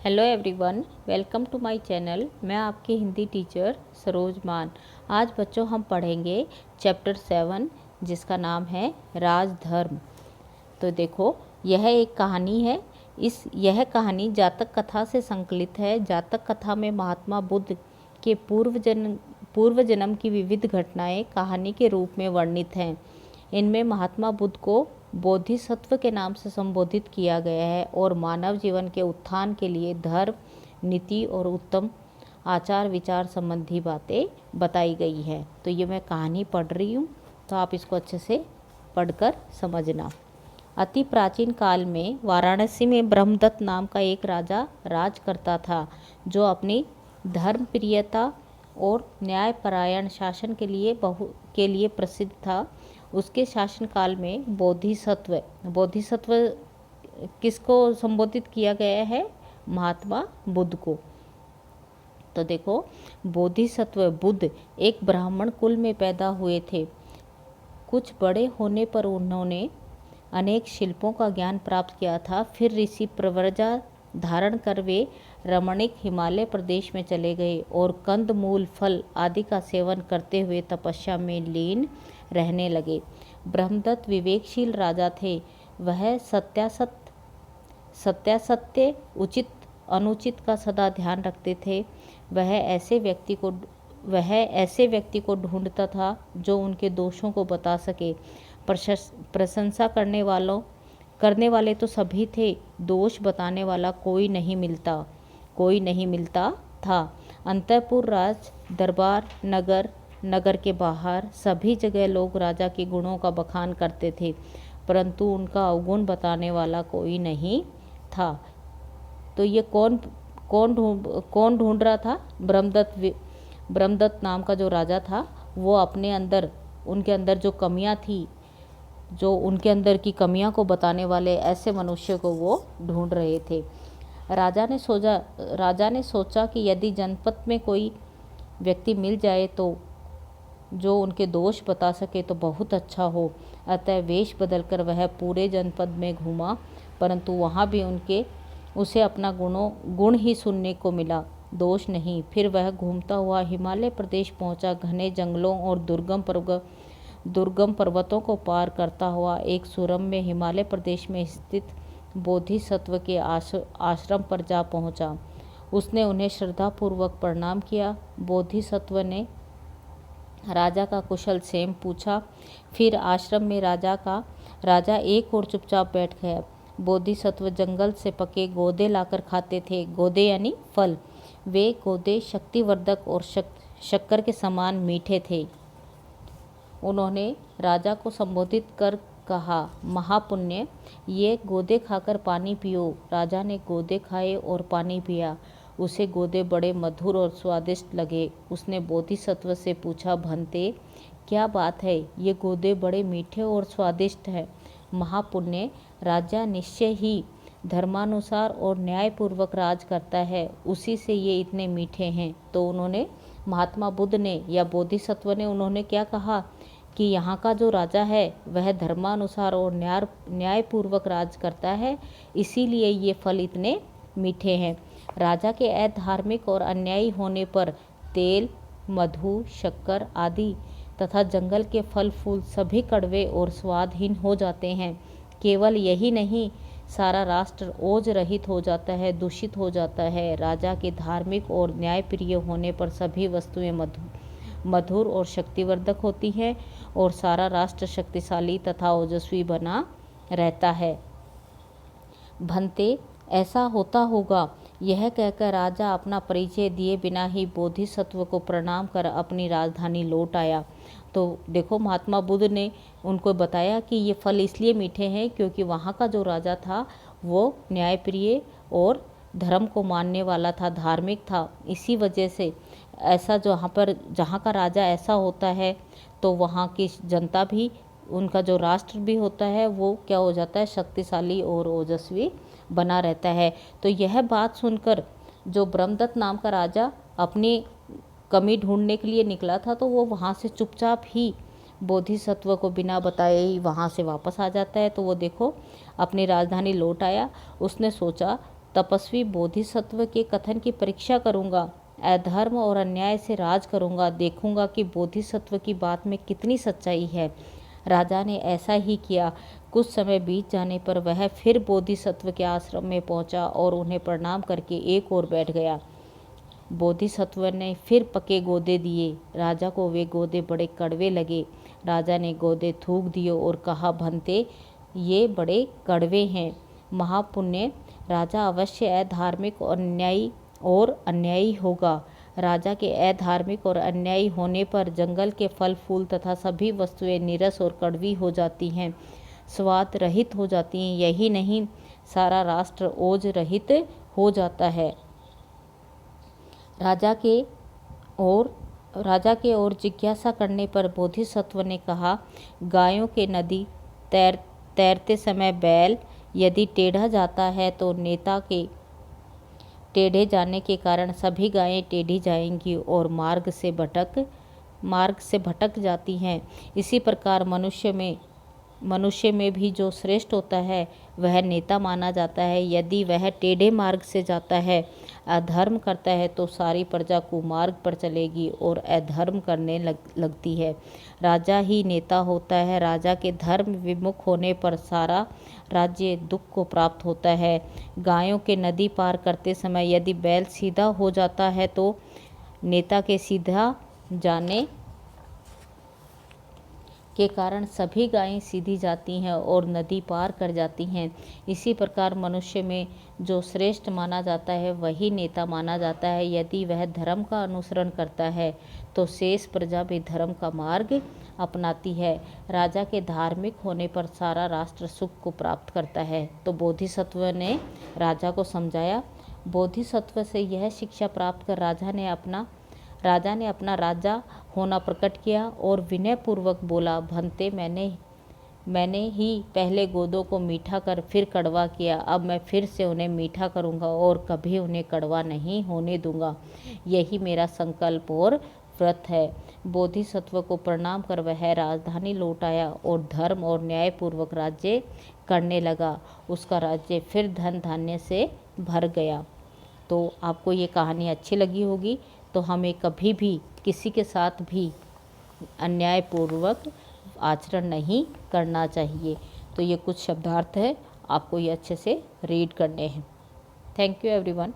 Hello everyone, welcome to my channel. मैं आपकी Hindi teacher Saroj मान। आज बच्चों हम पढ़ेंगे चैप्टर 7 जिसका नाम है राजधर्म। तो देखो, यह एक कहानी है। यह कहानी जातक कथा से संकलित है। जातक कथा में महात्मा बुद्ध के पूर्व जन्म की विविध घटनाएं कहानी के रूप में वर्णित हैं। इनमें महात्मा बुद्ध को बोधिसत्व के नाम से संबोधित किया गया है और मानव जीवन के उत्थान के लिए धर्म, नीति और उत्तम आचार विचार संबंधी बातें बताई गई है। तो ये मैं कहानी पढ़ रही हूँ, तो आप इसको अच्छे से पढ़कर समझना। अति प्राचीन काल में वाराणसी में ब्रह्मदत्त नाम का एक राजा राज करता था, जो अपनी धर्मप्रियता और न्यायपरायण शासन के लिए प्रसिद्ध था। उसके शासनकाल में बोधिसत्व किसको संबोधित किया गया है? महात्मा बुद्ध को। तो देखो, बोधिसत्व बुद्ध एक ब्राह्मण कुल में पैदा हुए थे। कुछ बड़े होने पर उन्होंने अनेक शिल्पों का ज्ञान प्राप्त किया था। फिर ऋषि प्रव्रजा धारण कर वे रमणीक हिमालय प्रदेश में चले गए और कंद मूल फल आदि का सेवन करते हुए तपस्या में लीन रहने लगे। ब्रह्मदत्त विवेकशील राजा थे। वह सत्यासत्य उचित अनुचित का सदा ध्यान रखते थे। वह ऐसे व्यक्ति को ढूंढता था जो उनके दोषों को बता सके। प्रशंसा करने वाले तो सभी थे, दोष बताने वाला कोई नहीं मिलता था। अंतःपुर, राज दरबार, नगर के बाहर सभी जगह लोग राजा के गुणों का बखान करते थे, परंतु उनका अवगुण बताने वाला कोई नहीं था। तो ये कौन ढूंढ रहा था? ब्रह्मदत्त नाम का जो राजा था, वो उनके अंदर जो कमियां थी, जो उनके अंदर की कमियां को बताने वाले ऐसे मनुष्य को वो ढूंढ रहे थे। राजा ने सोचा कि यदि जनपद में कोई व्यक्ति मिल जाए तो जो उनके दोष बता सके तो बहुत अच्छा हो। अतः वेश बदलकर वह पूरे जनपद में घूमा, परंतु वहाँ भी उसे अपना गुण ही सुनने को मिला, दोष नहीं। फिर वह घूमता हुआ हिमालय प्रदेश पहुँचा। घने जंगलों और दुर्गम पर्वतों को पार करता हुआ एक सुरम्य हिमालय प्रदेश में स्थित बोधिसत्व के आश्रम पर जा पहुँचा। उसने उन्हें श्रद्धापूर्वक प्रणाम किया। बोधिसत्व ने राजा का कुशल क्षेम पूछा। फिर आश्रम में राजा एक और चुपचाप बैठ गया। बोधिसत्व जंगल से पके गोदे लाकर खाते थे। गोदे यानी फल। वे गोदे शक्तिवर्धक और शक्कर के समान मीठे थे। उन्होंने राजा को संबोधित कर कहा, महापुण्य, ये गोदे खाकर पानी पियो। राजा ने गोदे खाए और पानी पिया। उसे गोदे बड़े मधुर और स्वादिष्ट लगे। उसने बोधिसत्व से पूछा, भंते, क्या बात है? ये गोदे बड़े मीठे और स्वादिष्ट हैं। महापुण्य, राजा निश्चय ही धर्मानुसार और न्यायपूर्वक राज करता है, उसी से ये इतने मीठे हैं। तो उन्होंने महात्मा बुद्ध ने या बोधिसत्व ने उन्होंने क्या कहा कि यहाँ का जो राजा है वह धर्मानुसार और न्यायपूर्वक राज करता है, इसीलिए ये फल इतने मीठे हैं। राजा के अधार्मिक और अन्यायी होने पर तेल, मधु, शक्कर आदि तथा जंगल के फल फूल सभी कड़वे और स्वादहीन हो जाते हैं। केवल यही नहीं, सारा राष्ट्र ओज रहित हो जाता है, दूषित हो जाता है। राजा के धार्मिक और न्यायप्रिय होने पर सभी वस्तुएं मधुर और शक्तिवर्धक होती हैं और सारा राष्ट्र शक्तिशाली तथा ओजस्वी बना रहता है। भंते, ऐसा होता होगा। यह कहकर राजा अपना परिचय दिए बिना ही बोधिसत्व को प्रणाम कर अपनी राजधानी लौट आया। तो देखो, महात्मा बुद्ध ने उनको बताया कि ये फल इसलिए मीठे हैं क्योंकि वहाँ का जो राजा था वो न्यायप्रिय और धर्म को मानने वाला था, धार्मिक था। इसी वजह से ऐसा जहाँ का राजा ऐसा होता है तो वहाँ की जनता भी, उनका जो राष्ट्र भी होता है वो क्या हो जाता है? शक्तिशाली और ओजस्वी बना रहता है। तो यह बात सुनकर जो ब्रह्मदत्त नाम का राजा अपनी कमी ढूंढने के लिए निकला था, तो वो वहाँ से चुपचाप ही बोधिसत्व को बिना बताए ही वहाँ से वापस आ जाता है। तो वो देखो, अपनी राजधानी लौट आया। उसने सोचा तपस्वी बोधिसत्व के कथन की परीक्षा करूँगा, अधर्म और अन्याय से राज करूँगा, देखूँगा कि बोधिसत्व की बात में कितनी सच्चाई है। राजा ने ऐसा ही किया। कुछ समय बीत जाने पर वह फिर बोधिसत्व के आश्रम में पहुंचा और उन्हें प्रणाम करके एक ओर बैठ गया। बोधिसत्व ने फिर पके गोदे दिए। राजा को वे गोदे बड़े कड़वे लगे। राजा ने गोदे थूक दिए और कहा, भंते, ये बड़े कड़वे हैं। महापुण्य राजा अवश्य अधार्मिक और अन्यायी होगा। राजा के अधार्मिक और अन्यायी होने पर जंगल के फल फूल तथा सभी वस्तुएं नीरस और कड़वी हो जाती हैं, स्वाद रहित हो जाती हैं। यही नहीं, सारा राष्ट्र ओज रहित हो जाता है। राजा के ओर जिज्ञासा करने पर बोधिसत्व ने कहा, गायों के नदी तैरते समय बैल यदि टेढ़ा जाता है तो नेता के टेढ़े जाने के कारण सभी गायें टेढ़ी जाएंगी और मार्ग से भटक जाती हैं। इसी प्रकार मनुष्य में भी जो श्रेष्ठ होता है वह नेता माना जाता है। यदि वह टेढ़े मार्ग से जाता है, अधर्म करता है, तो सारी प्रजा कुमार्ग पर चलेगी और अधर्म करने लगती है। राजा ही नेता होता है। राजा के धर्म विमुख होने पर सारा राज्य दुख को प्राप्त होता है। गायों के नदी पार करते समय यदि बैल सीधा हो जाता है तो नेता के सीधा जाने के कारण सभी गायें सीधी जाती हैं और नदी पार कर जाती हैं। इसी प्रकार मनुष्य में जो श्रेष्ठ माना जाता है वही नेता माना जाता है। यदि वह धर्म का अनुसरण करता है तो शेष प्रजा भी धर्म का मार्ग अपनाती है। राजा के धार्मिक होने पर सारा राष्ट्र सुख को प्राप्त करता है। तो बोधिसत्व ने राजा को समझाया। बोधिसत्व से यह शिक्षा प्राप्त कर राजा ने अपना राजा होना प्रकट किया और विनय पूर्वक बोला, भंते, मैंने ही पहले गोदों को मीठा कर फिर कड़वा किया। अब मैं फिर से उन्हें मीठा करूँगा और कभी उन्हें कड़वा नहीं होने दूंगा। यही मेरा संकल्प और व्रत है। बोधिसत्व को प्रणाम कर वह राजधानी लौट आया और धर्म और न्याय पूर्वक राज्य करने लगा। उसका राज्य फिर धन धान्य से भर गया। तो आपको ये कहानी अच्छी लगी होगी। तो हमें कभी भी किसी के साथ भी अन्यायपूर्वक आचरण नहीं करना चाहिए। तो ये कुछ शब्दार्थ है, आपको ये अच्छे से रीड करने हैं। Thank you everyone.